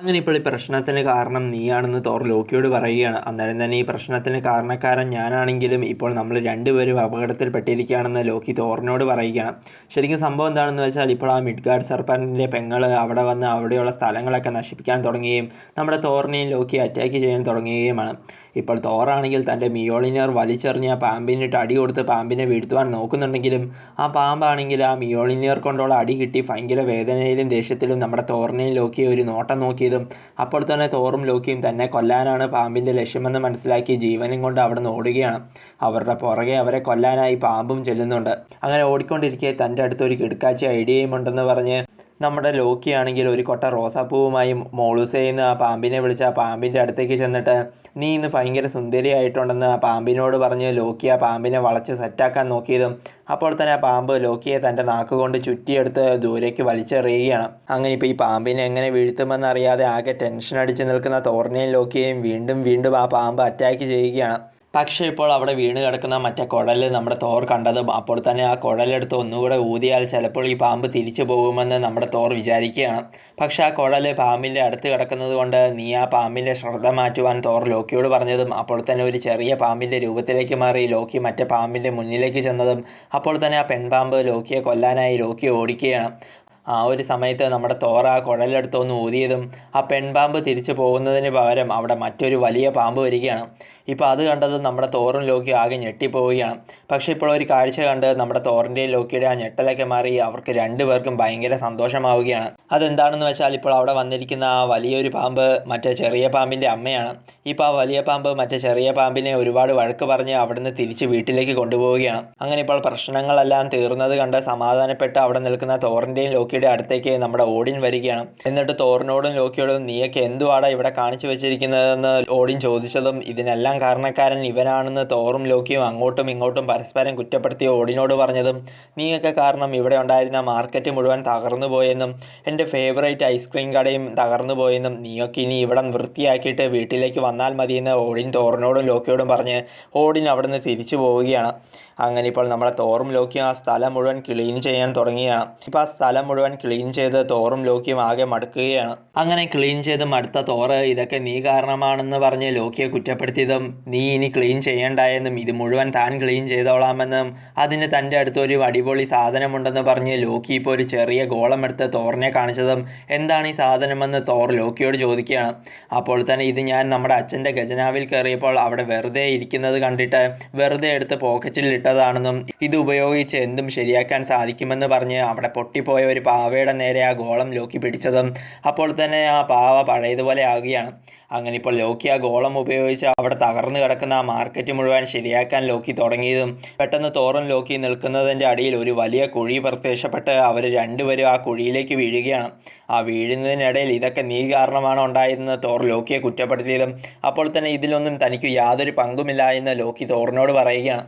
അങ്ങനെ ഇപ്പോൾ ഈ പ്രശ്നത്തിന് കാരണം നീയാണെന്ന് തോർ ലോക്കിയോട് പറയുകയാണ്. അന്നേരം തന്നെ ഈ പ്രശ്നത്തിന് കാരണക്കാരൻ ഞാനാണെങ്കിലും ഇപ്പോൾ നമ്മൾ രണ്ടുപേരും അപകടത്തിൽപ്പെട്ടിരിക്കുകയാണെന്ന് ലോക്കി തോറിനോട് പറയുകയാണ്. ശരിക്കും സംഭവം എന്താണെന്ന് വെച്ചാൽ ഇപ്പോൾ ആ മിഡ്ഗാർഡ് സർപ്പൻറ്റിൻ്റെ പെങ്ങൾ അവിടെ വന്ന് അവിടെയുള്ള സ്ഥലങ്ങളൊക്കെ നശിപ്പിക്കാൻ തുടങ്ങുകയും നമ്മുടെ തോറിനെയും ലോക്കി അറ്റാക്ക് ചെയ്യാൻ തുടങ്ങുകയുമാണ്. ഇപ്പോൾ തോറാണെങ്കിൽ തൻ്റെ മിയോളിനിയർ വലിച്ചെറിഞ്ഞ് ആ പാമ്പിനിട്ട് അടി കൊടുത്ത് പാമ്പിനെ വീഴ്ത്തുവാൻ നോക്കുന്നുണ്ടെങ്കിലും ആ പാമ്പാണെങ്കിൽ ആ മിയോളിനിയർ കൊണ്ടുള്ള അടി കിട്ടി ഭയങ്കര വേദനയിലും ദേഷ്യത്തിലും നമ്മുടെ തോറിനെയും ലോക്കിയെ ഒരു നോട്ടം നോക്കിയതും അപ്പോൾ തന്നെ തോറും ലോക്കിയും തന്നെ കൊല്ലാനാണ് പാമ്പിൻ്റെ ലക്ഷ്യമെന്ന് മനസ്സിലാക്കി ജീവനും കൊണ്ട് അവിടെ നിന്ന് ഓടുകയാണ്. അവരുടെ പുറകെ അവരെ കൊല്ലാനായി പാമ്പും ചെല്ലുന്നുണ്ട്. അങ്ങനെ ഓടിക്കൊണ്ടിരിക്കെ തൻ്റെ അടുത്തൊരു കിടുക്കാച്ചി ഐഡിയയും ഉണ്ടെന്ന് പറഞ്ഞ് നമ്മുടെ ലോക്കിയാണെങ്കിൽ ഒരു കൊട്ട റോസാപ്പൂവുമായും മോളൂസേന്ന് ആ പാമ്പിനെ വിളിച്ച് ആ പാമ്പിൻ്റെ അടുത്തേക്ക് ചെന്നിട്ട് നീ ഇന്ന് ഭയങ്കര സുന്ദരിയായിട്ടുണ്ടെന്ന് ആ പാമ്പിനോട് പറഞ്ഞ് ലോക്കി ആ പാമ്പിനെ വളച്ച് സെറ്റാക്കാൻ നോക്കിയതും അപ്പോൾ തന്നെ ആ പാമ്പ് ലോക്കിയെ തൻ്റെ നാക്കുകൊണ്ട് ചുറ്റിയെടുത്ത് ദൂരേക്ക് വലിച്ചെറിയുകയാണ്. അങ്ങനെ ഇപ്പോൾ ഈ പാമ്പിനെ എങ്ങനെ വീഴ്ത്തുമെന്നറിയാതെ ആകെ ടെൻഷൻ അടിച്ച് നിൽക്കുന്ന തോറിനെയും ലോക്കിയെയും വീണ്ടും വീണ്ടും ആ പാമ്പ് അറ്റാക്ക് ചെയ്യുകയാണ്. പക്ഷേ ഇപ്പോൾ അവിടെ വീണ് കിടക്കുന്ന മറ്റേ കുഴൽ നമ്മുടെ തോർ കണ്ടതും അപ്പോൾ തന്നെ ആ കുഴലെടുത്ത് ഒന്നുകൂടെ ഊതിയാൽ ചിലപ്പോൾ ഈ പാമ്പ് തിരിച്ചു പോകുമെന്ന് നമ്മുടെ തോർ വിചാരിക്കുകയാണ്. പക്ഷേ ആ കുഴൽ പാമ്പിൻ്റെ അടുത്ത് കിടക്കുന്നത് കൊണ്ട് നീ ആ പാമ്പിൻ്റെ ശ്രദ്ധ മാറ്റുവാൻ തോർ ലോക്കിയോട് പറഞ്ഞതും അപ്പോൾ തന്നെ ഒരു ചെറിയ പാമ്പിൻ്റെ രൂപത്തിലേക്ക് മാറി ലോക്കി മറ്റേ പാമ്പിൻ്റെ മുന്നിലേക്ക് ചെന്നതും അപ്പോൾ തന്നെ ആ പെൺപാമ്പ് ലോക്കിയെ കൊല്ലാനായി ലോക്കി ഓടിക്കുകയാണ്. ആ ഒരു സമയത്ത് നമ്മുടെ തോർ ആ കുഴലെടുത്തൊന്ന് ഊതിയതും ആ പെൺപാമ്പ് തിരിച്ചു പോകുന്നതിന് പകരം അവിടെ മറ്റൊരു വലിയ പാമ്പ് വരികയാണ്. ഇപ്പോൾ അത് കണ്ടത് നമ്മുടെ തോറും ലോക്കി ആകെ ഞെട്ടിപ്പോവുകയാണ്. പക്ഷേ ഇപ്പോൾ ഒരു കാഴ്ച കണ്ട് നമ്മുടെ തോറിൻ്റെയും ലോക്കിയുടെ ആ ഞെട്ടലൊക്കെ മാറി അവർക്ക് രണ്ടുപേർക്കും ഭയങ്കര സന്തോഷമാവുകയാണ്. അതെന്താണെന്ന് വെച്ചാൽ ഇപ്പോൾ അവിടെ വന്നിരിക്കുന്ന ആ വലിയൊരു പാമ്പ് മറ്റേ ചെറിയ പാമ്പിൻ്റെ അമ്മയാണ്. ഇപ്പോൾ ആ വലിയ പാമ്പ് മറ്റേ ചെറിയ പാമ്പിനെ ഒരുപാട് വഴക്ക് പറഞ്ഞ് അവിടുന്ന് തിരിച്ച് വീട്ടിലേക്ക് കൊണ്ടുപോവുകയാണ്. അങ്ങനെ ഇപ്പോൾ പ്രശ്നങ്ങളെല്ലാം തീർന്നത് കണ്ട് സമാധാനപ്പെട്ട് അവിടെ നിൽക്കുന്ന തോറിൻ്റെയും ലോക്കിയുടെ അടുത്തേക്ക് നമ്മുടെ ഓഡിൻ വരികയാണ്. എന്നിട്ട് തോറിനോടും ലോക്കിയോടും നീയൊക്കെ എന്തുവാടാ ഇവിടെ കാണിച്ചു വെച്ചിരിക്കുന്നതെന്ന് ഓഡിൻ ചോദിച്ചതും ഇതിനെല്ലാം കാരണക്കാരൻ ഇവനാണെന്ന് തോറും ലോക്കിയും അങ്ങോട്ടും ഇങ്ങോട്ടും പരസ്പരം കുറ്റപ്പെടുത്തി ഓഡിനോട് പറഞ്ഞതും നീയൊക്കെ കാരണം ഇവിടെ ഉണ്ടായിരുന്ന മാർക്കറ്റ് മുഴുവൻ തകർന്നു പോയെന്നും എൻ്റെ ഫേവറേറ്റ് ഐസ്ക്രീം കടയും തകർന്നു പോയെന്നും നീയൊക്കെ ഇനി ഇവിടെ വൃത്തിയാക്കിയിട്ട് വീട്ടിലേക്ക് വന്നാൽ മതിയെന്ന് ഓഡിൻ തോറിനോടും ലോക്കിയോടും പറഞ്ഞ് ഓഡിൻ അവിടെ നിന്ന് തിരിച്ചു പോവുകയാണ്. അങ്ങനെ ഇപ്പോൾ നമ്മുടെ തോറും ലോക്കിയും ആ സ്ഥലം മുഴുവൻ ക്ലീൻ ചെയ്യാൻ തുടങ്ങുകയാണ്. ഇപ്പോൾ ആ സ്ഥലം മുഴുവൻ ക്ലീൻ ചെയ്ത് തോറും ലോക്കിയും ആകെ മടുക്കുകയാണ്. അങ്ങനെ ക്ലീൻ ചെയ്ത് മടുത്ത തോറ് ഇതൊക്കെ നീ കാരണമാണെന്ന് പറഞ്ഞ് ലോക്കിയെ കുറ്റപ്പെടുത്തിയതും നീ ഇനി ക്ലീൻ ചെയ്യണ്ടായെന്നും ഇത് മുഴുവൻ താൻ ക്ലീൻ ചെയ്തോളാമെന്നും അതിന് തൻ്റെ അടുത്തൊരു അടിപൊളി സാധനമുണ്ടെന്ന് പറഞ്ഞ് ലോക്കി ഇപ്പോൾ ഒരു ചെറിയ ഗോളം എടുത്ത് തോറിനെ കാണിച്ചതും എന്താണ് ഈ സാധനമെന്ന് തോർ ലോക്കിയോട് ചോദിക്കുകയാണ്. അപ്പോൾ തന്നെ ഇത് ഞാൻ നമ്മുടെ അച്ഛൻ്റെ ഖജനാവിൽ കയറിയപ്പോൾ അവിടെ വെറുതെ ഇരിക്കുന്നത് കണ്ടിട്ട് വെറുതെ എടുത്ത് പോക്കറ്റിൽ ഇട്ടതാണെന്നും ഇത് ഉപയോഗിച്ച് എന്തും ശരിയാക്കാൻ സാധിക്കുമെന്ന് പറഞ്ഞ് അവിടെ പൊട്ടിപ്പോയ ഒരു പാവയുടെ നേരെ ആ ഗോളം ലോക്കി പിടിച്ചതും അപ്പോൾ തന്നെ ആ പാവ പഴയതുപോലെ ആവുകയാണ്. അങ്ങനെ ഇപ്പോൾ ലോക്കി ആ ഗോളം ഉപയോഗിച്ച് അവിടെ തകർന്നു കിടക്കുന്ന ആ മാർക്കറ്റ് മുഴുവൻ ശരിയാക്കാൻ ലോക്കി തുടങ്ങിയതും പെട്ടെന്ന് തോറും ലോക്കി നിൽക്കുന്നതിൻ്റെ അടിയിൽ ഒരു വലിയ കുഴി പ്രത്യക്ഷപ്പെട്ട് അവർ രണ്ടുപേരും ആ കുഴിയിലേക്ക് വീഴുകയാണ്. ആ വീഴുന്നതിനിടയിൽ ഇതൊക്കെ നീ കാരണമാണ് ഉണ്ടായതെന്ന് തോർ ലോക്കിയെ കുറ്റപ്പെടുത്തിയതും അപ്പോൾ തന്നെ ഇതിലൊന്നും തനിക്ക് യാതൊരു പങ്കുമില്ല എന്ന് ലോക്കി തോറിനോട് പറയുകയാണ്.